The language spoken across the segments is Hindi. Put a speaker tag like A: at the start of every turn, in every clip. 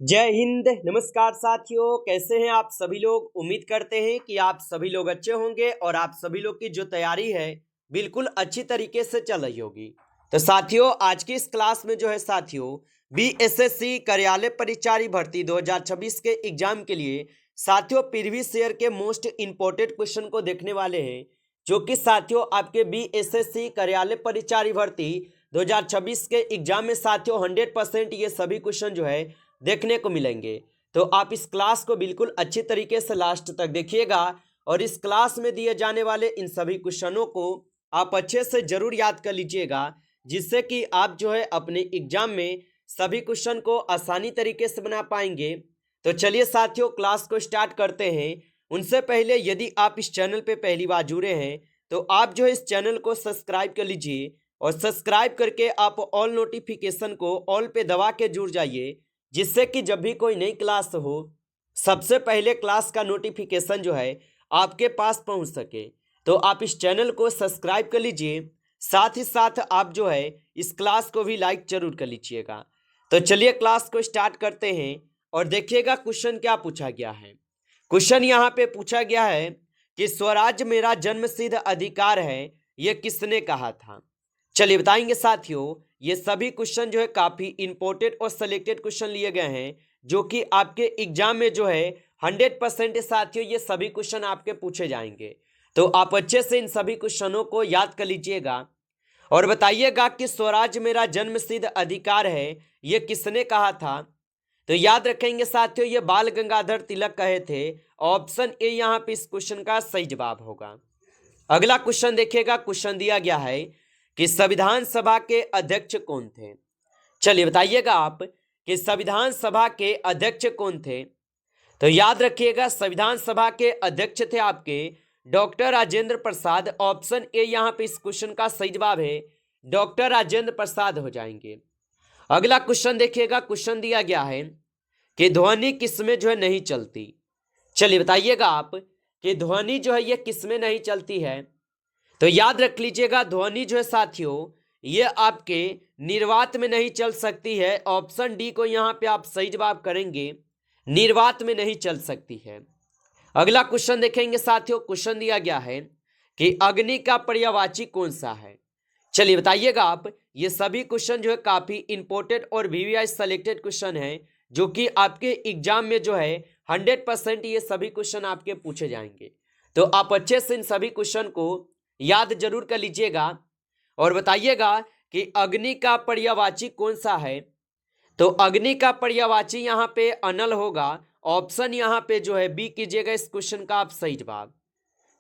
A: जय हिंद। नमस्कार साथियों, कैसे हैं आप सभी लोग। उम्मीद करते हैं कि आप सभी लोग अच्छे होंगे और आप सभी लोग की जो तैयारी है बिल्कुल अच्छी तरीके से चल रही होगी। तो साथियों, आज की इस क्लास में जो है साथियों, बीएसएससी कार्यालय परिचारी भर्ती 2026 के एग्जाम के लिए साथियों प्रीवियस ईयर के मोस्ट इंपोर्टेंट क्वेश्चन को देखने वाले हैं, जो कि साथियों आपके बीएसएससी कार्यालय परिचारी भर्ती 2026 के एग्जाम में साथियों 100% ये सभी क्वेश्चन जो है देखने को मिलेंगे। तो आप इस क्लास को बिल्कुल अच्छी तरीके से लास्ट तक देखिएगा और इस क्लास में दिए जाने वाले इन सभी क्वेश्चनों को आप अच्छे से जरूर याद कर लीजिएगा, जिससे कि आप जो है अपने एग्जाम में सभी क्वेश्चन को आसानी तरीके से बना पाएंगे। तो चलिए साथियों, क्लास को स्टार्ट करते हैं। उनसे पहले यदि आप इस चैनल पे पहली बार जुड़े हैं तो आप जो है इस चैनल को सब्सक्राइब कर लीजिए और सब्सक्राइब करके आप ऑल नोटिफिकेशन को ऑल पे दबा के जुड़ जाइए, जिससे कि जब भी कोई नई क्लास हो सबसे पहले क्लास का नोटिफिकेशन जो है आपके पास पहुंच सके। तो आप इस चैनल को सब्सक्राइब कर लीजिए, साथ ही साथ आप जो है इस क्लास को भी लाइक जरूर कर लीजिएगा। तो चलिए क्लास को स्टार्ट करते हैं और देखिएगा क्वेश्चन क्या पूछा गया है। क्वेश्चन यहाँ पे पूछा गया है कि स्वराज मेरा जन्मसिद्ध अधिकार है, यह किसने कहा था। चलिए बताएंगे साथियों, ये सभी क्वेश्चन जो है काफी इंपोर्टेंट और सिलेक्टेड क्वेश्चन लिए गए हैं, जो कि आपके एग्जाम में जो है 100% साथियों ये सभी क्वेश्चन आपके पूछे जाएंगे। तो आप अच्छे से इन सभी क्वेश्चनों को याद कर लीजिएगा और बताइएगा कि स्वराज मेरा जन्मसिद्ध अधिकार है, ये किसने कहा था। तो याद रखेंगे साथियों, ये बाल गंगाधर तिलक कहे थे। ऑप्शन ए यहाँ पे इस क्वेश्चन का सही जवाब होगा। अगला क्वेश्चन देखिएगा, क्वेश्चन दिया गया है कि संविधान सभा के अध्यक्ष कौन थे। चलिए बताइएगा आप कि संविधान सभा के अध्यक्ष कौन थे। तो याद रखिएगा, संविधान सभा के अध्यक्ष थे आपके doctor Rajendra Prasad. Option A यहाँ पे इस क्वेश्चन का सही जवाब है, डॉक्टर राजेंद्र प्रसाद हो जाएंगे। अगला क्वेश्चन देखिएगा, क्वेश्चन दिया गया है कि ध्वनि किसमें जो है नहीं चलती। चलिए बताइएगा आप कि ध्वनि जो है ये किसमें नहीं चलती है। तो याद रख लीजिएगा, ध्वनि जो है साथियों ये आपके निर्वात में नहीं चल सकती है। ऑप्शन डी को यहाँ पे आप सही जवाब करेंगे, निर्वात में नहीं चल सकती है। अगला क्वेश्चन देखेंगे साथियों, क्वेश्चन दिया गया है कि अग्नि का पर्यायवाची कौन सा है। चलिए बताइएगा आप, ये सभी क्वेश्चन जो है काफी इंपोर्टेंट और वीवीआई सेलेक्टेड क्वेश्चन है, जो कि आपके एग्जाम में जो है 100% ये सभी क्वेश्चन आपके पूछे जाएंगे। तो आप अच्छे से इन सभी क्वेश्चन को याद जरूर कर लीजिएगा और बताइएगा कि अग्नि का पर्यायवाची कौन सा है। तो अग्नि का पर्यायवाची यहाँ पे अनल होगा। ऑप्शन यहाँ पे जो है बी कीजिएगा इस क्वेश्चन का आप सही जवाब।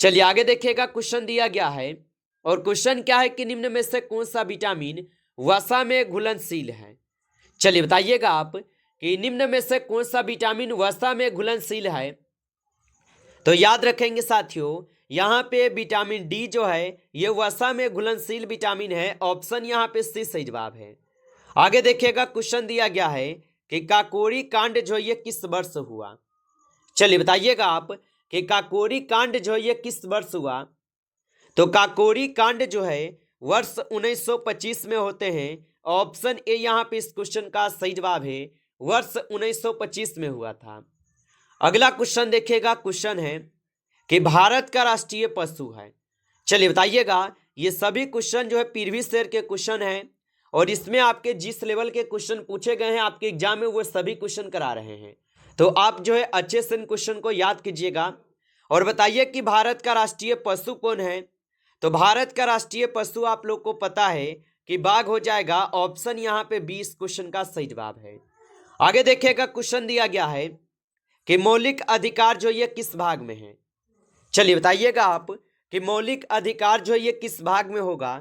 A: चलिए आगे देखिएगा, क्वेश्चन दिया गया है और क्वेश्चन क्या है कि निम्न में से कौन सा विटामिन वसा में घुलनशील है। चलिए बताइएगा आप कि निम्न में से कौन सा विटामिन वसा में घुलनशील है। तो याद रखेंगे साथियों, यहाँ पे विटामिन डी जो है ये वसा में घुलनशील विटामिन है। ऑप्शन यहाँ पे सी सही जवाब है। आगे देखिएगा, क्वेश्चन दिया गया है कि काकोरी कांड जो ये किस वर्ष हुआ। चलिए बताइएगा आप कि काकोरी कांड जो ये किस वर्ष हुआ। तो काकोरी कांड जो है वर्ष 1925 में होते हैं। ऑप्शन ए यहाँ पे इस क्वेश्चन का सही जवाब है, वर्ष 1925 में हुआ था। अगला क्वेश्चन देखिएगा, क्वेश्चन है कि भारत का राष्ट्रीय पशु है। चलिए बताइएगा, ये सभी क्वेश्चन जो है प्रीवियस ईयर के क्वेश्चन हैं और इसमें आपके जिस लेवल के क्वेश्चन पूछे गए हैं आपके एग्जाम में वो सभी क्वेश्चन करा रहे हैं। तो आप जो है अच्छे से इन क्वेश्चन को याद कीजिएगा और बताइए कि भारत का राष्ट्रीय पशु कौन है। तो भारत का राष्ट्रीय पशु आप लोग को पता है कि बाघ हो जाएगा। ऑप्शन यहाँ पे 20 क्वेश्चन का सही जवाब है। आगे देखिएगा, क्वेश्चन दिया गया है कि मौलिक अधिकार जो ये किस भाग में है। चलिए बताइएगा आप कि मौलिक अधिकार जो है ये किस भाग में होगा।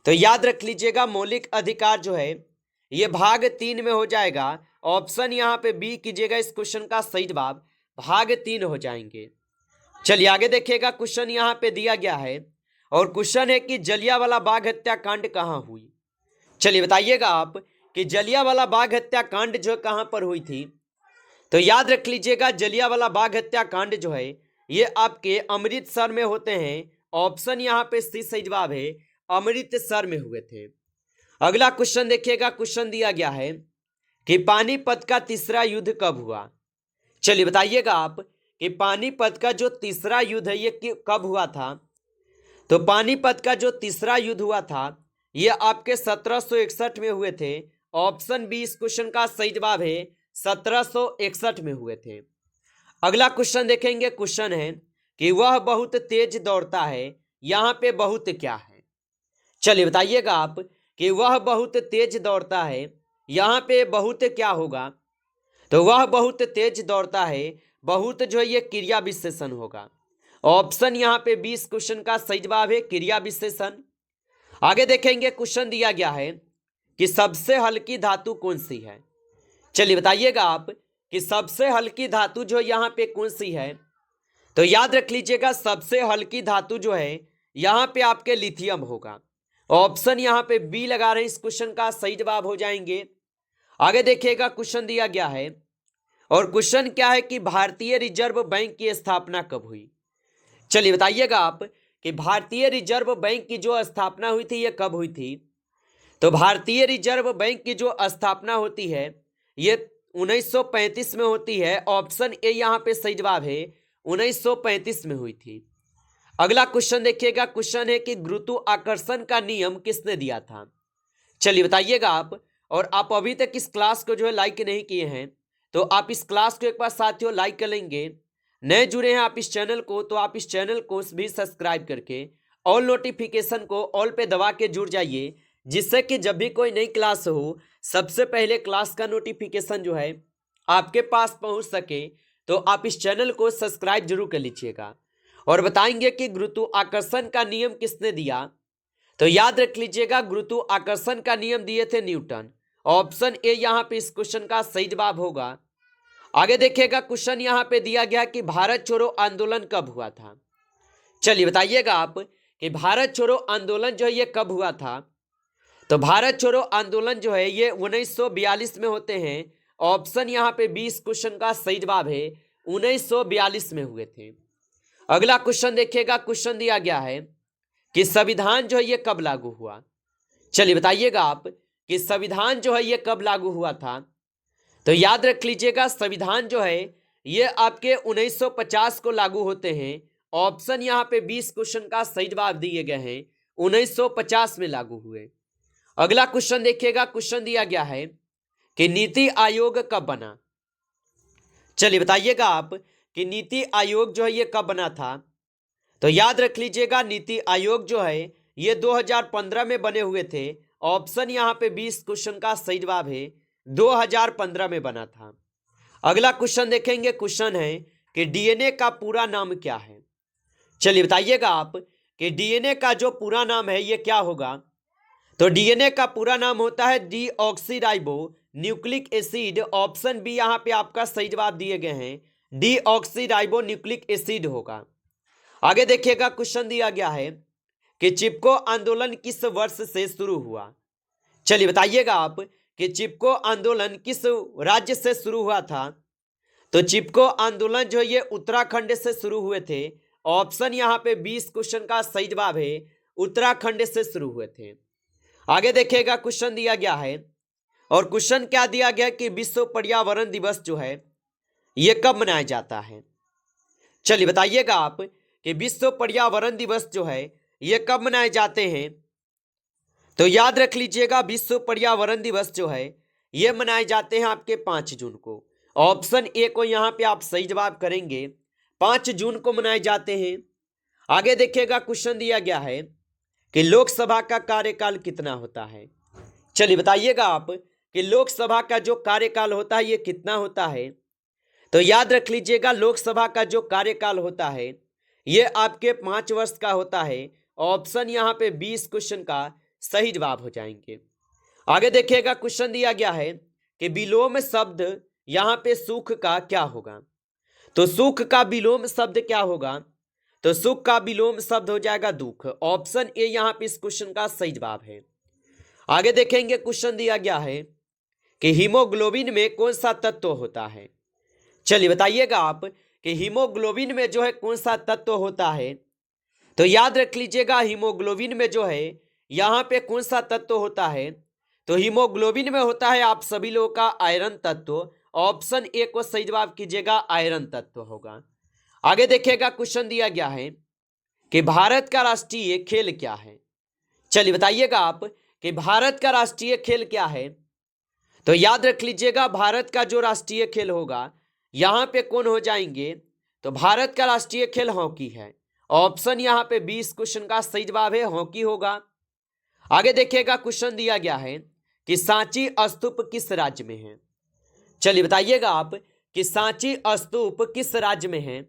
A: तो याद रख लीजिएगा, मौलिक अधिकार जो है ये भाग 3 में हो जाएगा। ऑप्शन यहाँ पे बी कीजिएगा इस क्वेश्चन का सही जवाब, भाग 3 हो जाएंगे। चलिए आगे देखिएगा, क्वेश्चन यहाँ पे दिया गया है और क्वेश्चन है कि जलियांवाला बाग हत्याकांड कहाँ हुई। चलिए बताइएगा आप कि जलियांवाला बाग हत्याकांड जो कहाँ पर हुई थी। तो याद रख लीजिएगा, जलियांवाला बाग हत्याकांड जो है ये आपके अमृतसर में होते हैं। ऑप्शन यहाँ पे सी सही जवाब है, अमृतसर में हुए थे। अगला क्वेश्चन देखिएगा, क्वेश्चन दिया गया है कि पानीपत का तीसरा युद्ध कब हुआ। चलिए बताइएगा आप कि पानीपत का जो तीसरा युद्ध है ये कब हुआ था। तो पानीपत का जो तीसरा युद्ध हुआ था ये आपके 1761 में हुए थे। ऑप्शन बी इस क्वेश्चन का सही जवाब है, 1761 में हुए थे। अगला क्वेश्चन देखेंगे। क्वेश्चन है कि वह बहुत तेज दौड़ता है, यहां पे बहुत क्या है। चलिए बताइएगा आप कि वह बहुत तेज दौड़ता है, यहां पे बहुत क्या होगा। तो वह बहुत तेज दौड़ता है, बहुत जो है ये क्रिया विशेषण होगा। ऑप्शन यहाँ पे 20 क्वेश्चन का सही जवाब है क्रिया विशेषण। आगे देखेंगे। क्वेश्चन दिया गया है कि सबसे हल्की धातु कौन सी है। चलिए बताइएगा आप कि सबसे हल्की धातु जो यहाँ पे कौन सी है। तो याद रख लीजिएगा सबसे हल्की धातु जो है यहाँ पे आपके लिथियम होगा। ऑप्शन यहाँ पे बी लगा रहे हैं, इस क्वेश्चन का सही जवाब हो जाएंगे। आगे देखिएगा। क्वेश्चन दिया गया है और क्वेश्चन क्या है कि भारतीय रिजर्व बैंक की स्थापना कब हुई। चलिए बताइएगा आप कि भारतीय रिजर्व बैंक की जो स्थापना हुई थी ये कब हुई थी। तो भारतीय रिजर्व बैंक की जो स्थापना होती है ये 1935 में होती है। ऑप्शन ए यहाँ पे सही जवाब है, 1935 में हुई थी। अगला क्वेश्चन देखिएगा। क्वेश्चन है कि गुरुत्वाकर्षण का नियम किसने दिया था। चलिए बताइएगा आप। और आप अभी तक इस क्लास को जो है लाइक नहीं किए हैं तो आप इस क्लास को एक बार साथियों लाइक कर लेंगे। नए जुड़े हैं आप इस चैनल को तो आप इस चैनल को भी सब्सक्राइब करके ऑल नोटिफिकेशन को ऑल पे दबा के जुड़ जाइए, जिससे कि जब भी कोई नई क्लास हो सबसे पहले क्लास का नोटिफिकेशन जो है आपके पास पहुंच सके। तो आप इस चैनल को सब्सक्राइब जरूर कर लीजिएगा। और बताएंगे कि गुरुत्वाकर्षण का नियम किसने दिया। तो याद रख लीजिएगा गुरुत्वाकर्षण का नियम दिए थे न्यूटन। ऑप्शन ए यहाँ पे इस क्वेश्चन का सही जवाब होगा। आगे देखिएगा। क्वेश्चन यहाँ पे दिया गया कि भारत छोड़ो आंदोलन कब हुआ था। चलिए बताइएगा आप कि भारत छोड़ो आंदोलन जो है ये कब हुआ था। तो भारत छोड़ो आंदोलन जो है ये 1942 में होते हैं। ऑप्शन यहाँ पे 20 क्वेश्चन का सही जवाब है, 1942 में हुए थे। अगला क्वेश्चन देखिएगा। क्वेश्चन दिया गया है कि संविधान जो है ये कब लागू हुआ। चलिए बताइएगा आप कि संविधान जो है ये कब लागू हुआ था। तो याद रख लीजिएगा संविधान जो है ये आपके 1950 को लागू होते हैं। ऑप्शन यहाँ पे 20 क्वेश्चन का सही जवाब दिए गए हैं, 1950 में लागू हुए। अगला क्वेश्चन देखिएगा। क्वेश्चन दिया गया है कि नीति आयोग कब बना। चलिए बताइएगा आप कि नीति आयोग जो है ये कब बना था। तो याद रख लीजिएगा नीति आयोग जो है ये 2015 में बने हुए थे। ऑप्शन यहाँ पे 20 क्वेश्चन का सही जवाब है, 2015 में बना था। अगला क्वेश्चन देखेंगे। क्वेश्चन है कि डीएनए का पूरा नाम क्या है। चलिए बताइएगा आप कि डीएनए का जो पूरा नाम है ये क्या होगा। तो डीएनए का पूरा नाम होता है deoxyribonucleic acid. Option B यहाँ पे आपका सही जवाब दिए गए हैं, डीऑक्सीराइबो न्यूक्लिक एसिड होगा। आगे देखिएगा। क्वेश्चन दिया गया है कि चिपको आंदोलन किस वर्ष से शुरू हुआ। चलिए बताइएगा आप कि चिपको आंदोलन किस राज्य से शुरू हुआ था। तो चिपको आंदोलन जो ये उत्तराखंड से शुरू हुए थे। ऑप्शन यहाँ पे 20 क्वेश्चन का सही जवाब है, उत्तराखंड से शुरू हुए थे। आगे देखिएगा। क्वेश्चन दिया गया है और क्वेश्चन क्या दिया गया कि विश्व पर्यावरण दिवस जो है ये कब मनाया जाता है। चलिए बताइएगा आप कि विश्व पर्यावरण दिवस जो है ये कब मनाए जाते हैं। तो याद रख लीजिएगा विश्व पर्यावरण दिवस जो है ये मनाए जाते हैं आपके 5 जून को। ऑप्शन ए को यहाँ पे आप सही जवाब करेंगे, 5 जून को मनाए जाते हैं। आगे देखिएगा। क्वेश्चन दिया गया है कि लोकसभा का कार्यकाल कितना होता है। चलिए बताइएगा आप कि लोकसभा का जो कार्यकाल होता है ये कितना होता है। तो याद रख लीजिएगा लोकसभा का जो कार्यकाल होता है ये आपके 5 वर्ष का होता है। ऑप्शन यहाँ पे 20 क्वेश्चन का सही जवाब हो जाएंगे। आगे देखिएगा। क्वेश्चन दिया गया है कि विलोम शब्द यहाँ पे सुख का क्या होगा। तो सुख का विलोम शब्द क्या होगा। तो सुख का विलोम शब्द हो जाएगा दुख। ऑप्शन ए यहाँ पे इस क्वेश्चन का सही जवाब है। आगे देखेंगे। क्वेश्चन दिया गया है कि हीमोग्लोबिन में कौन सा तत्व होता है। चलिए बताइएगा आप कि हीमोग्लोबिन में जो है कौन सा तत्व होता है। तो याद रख लीजिएगा हीमोग्लोबिन में जो है यहाँ पे कौन सा तत्व होता है। तो हीमोग्लोबिन में होता है आप सभी लोगों का आयरन तत्व। ऑप्शन ए को सही जवाब कीजिएगा, आयरन तत्व होगा। आगे देखिएगा, क्वेश्चन दिया गया है कि भारत का राष्ट्रीय खेल क्या है। चलिए बताइएगा आप कि भारत का राष्ट्रीय खेल क्या है। तो याद रख लीजिएगा, भारत का जो राष्ट्रीय खेल होगा यहां पे कौन हो जाएंगे, तो भारत का राष्ट्रीय खेल हॉकी है। ऑप्शन यहां पे 20 क्वेश्चन का सही जवाब है, हॉकी होगा। आगे देखिएगा, क्वेश्चन दिया गया है कि सांची स्तूप किस राज्य में है। चलिए बताइएगा आप कि सांची स्तूप किस राज्य में है।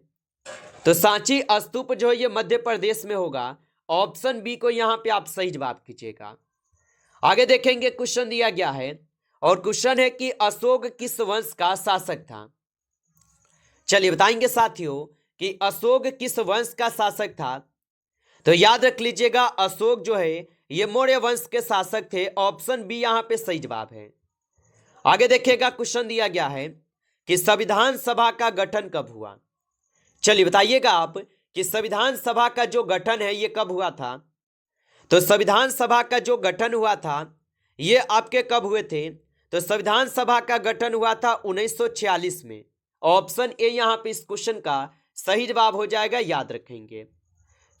A: तो सांची स्तूप जो है ये मध्य प्रदेश में होगा। ऑप्शन बी को यहां पे आप सही जवाब कीजिएगा। आगे देखेंगे, क्वेश्चन दिया गया है और क्वेश्चन है कि अशोक किस वंश का शासक था। चलिए बताएंगे साथियों कि अशोक किस वंश का शासक था। तो याद रख लीजिएगा, अशोक जो है ये मौर्य वंश के शासक थे। ऑप्शन बी यहां पे सही जवाब है। आगे देखिएगा, क्वेश्चन दिया गया है कि संविधान सभा का गठन कब हुआ। चलिए बताइएगा आप कि संविधान सभा का जो गठन है ये कब हुआ था। तो संविधान सभा का जो गठन हुआ था ये आपके कब हुए थे। तो संविधान सभा का गठन हुआ था 1946 में। ऑप्शन ए यहां पे इस क्वेश्चन का सही जवाब हो जाएगा, याद रखेंगे।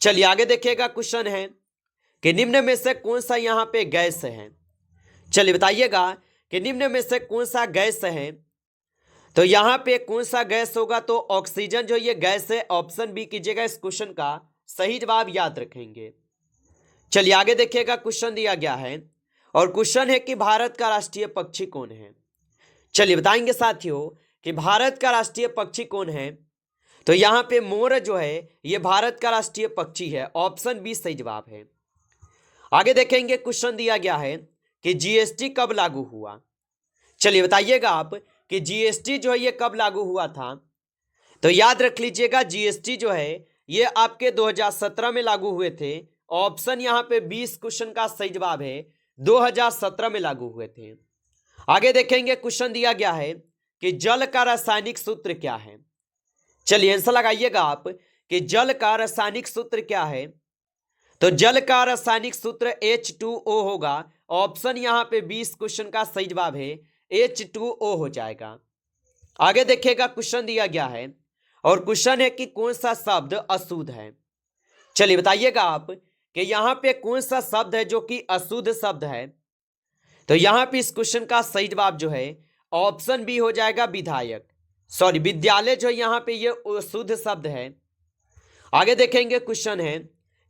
A: चलिए आगे देखिएगा, क्वेश्चन है कि निम्न में से कौन सा यहां पे गैस है। चलिए बताइएगा कि निम्न में से कौन सा गैस है। तो यहां पे कौन सा गैस होगा, तो ऑक्सीजन जो ये गैस है। ऑप्शन बी कीजिएगा इस क्वेश्चन का सही जवाब, याद रखेंगे। चलिए आगे देखिएगा, क्वेश्चन दिया गया है और क्वेश्चन है कि भारत का राष्ट्रीय पक्षी कौन है। चलिए बताएंगे साथियों कि भारत का राष्ट्रीय पक्षी कौन है। तो यहां पे मोर जो है ये भारत का राष्ट्रीय पक्षी है। ऑप्शन बी सही जवाब है। आगे देखेंगे, क्वेश्चन दिया गया है कि जीएसटी कब लागू हुआ। चलिए बताइएगा आप कि जीएसटी जो है ये कब लागू हुआ था। तो याद रख लीजिएगा, जीएसटी जो है ये आपके 2017 में लागू हुए थे। ऑप्शन यहां पे 20 क्वेश्चन का सही जवाब है, 2017 में लागू हुए थे। आगे देखेंगे, क्वेश्चन दिया गया है कि जल का रासायनिक सूत्र क्या है। चलिए आंसर लगाइएगा आप कि जल का रासायनिक सूत्र क्या है। तो जल का रासायनिक सूत्र H2O होगा। ऑप्शन यहां पे 20 क्वेश्चन का सही जवाब है, H2O हो जाएगा। आगे देखिएगा, क्वेश्चन दिया गया है और क्वेश्चन है कि कौन सा शब्द अशुद्ध है। चलिए बताइएगा आप कि यहां पे कौन सा शब्द है जो कि अशुद्ध शब्द है। तो यहां पे इस क्वेश्चन का सही जवाब जो है ऑप्शन बी हो जाएगा, विधायक सॉरी विद्यालय जो यहां पे ये अशुद्ध शब्द है। आगे देखेंगे, क्वेश्चन है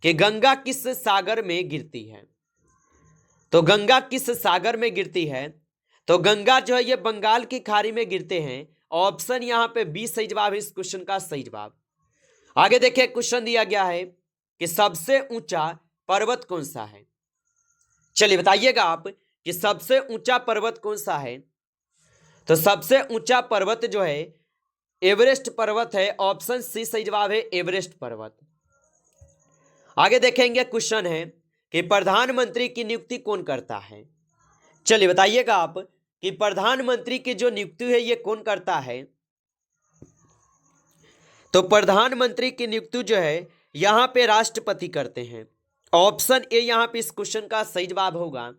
A: कि गंगा किस सागर में गिरती है। तो गंगा किस सागर में गिरती है। तो गंगा जो है ये बंगाल की खाड़ी में गिरते हैं। ऑप्शन यहां पे बी सही जवाब है इस क्वेश्चन का सही जवाब। आगे देखिए, क्वेश्चन दिया गया है कि सबसे ऊंचा पर्वत कौन सा है। चलिए बताइएगा आप कि सबसे ऊंचा पर्वत कौन सा है। तो सबसे ऊंचा पर्वत जो है एवरेस्ट पर्वत है। ऑप्शन सी सही जवाब है, एवरेस्ट पर्वत। आगे देखेंगे, क्वेश्चन है कि प्रधानमंत्री की नियुक्ति कौन करता है। चलिए बताइएगा आप कि प्रधानमंत्री की जो नियुक्ति है ये कौन करता है। तो प्रधानमंत्री की नियुक्ति जो है यहां पे राष्ट्रपति करते हैं। ऑप्शन ए यहां पे इस क्वेश्चन का सही जवाब होगा।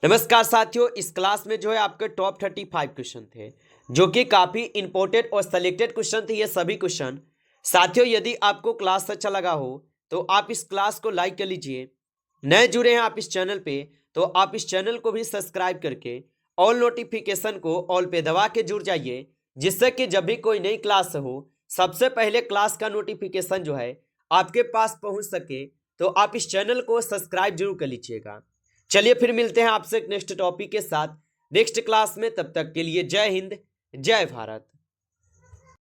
A: नमस्कार साथियों, इस क्लास में जो है आपके टॉप 35 क्वेश्चन थे जो कि काफी इंपॉर्टेंट और सिलेक्टेड क्वेश्चन थे। ये सभी क्वेश्चन साथियों, यदि आपको क्लास अच्छा लगा हो तो आप इस क्लास को लाइक कर लीजिए। नए जुड़े हैं आप इस चैनल पे तो आप इस चैनल को भी सब्सक्राइब करके ऑल नोटिफिकेशन को ऑल पे दबा के जुड़ जाइए, जिससे कि जब भी कोई नई क्लास हो सबसे पहले क्लास का नोटिफिकेशन जो है आपके पास पहुंच सके। तो आप इस चैनल को सब्सक्राइब जरूर कर लीजिएगा। चलिए फिर मिलते हैं आपसे नेक्स्ट टॉपिक के साथ नेक्स्ट क्लास में। तब तक के लिए जय हिंद, जय भारत।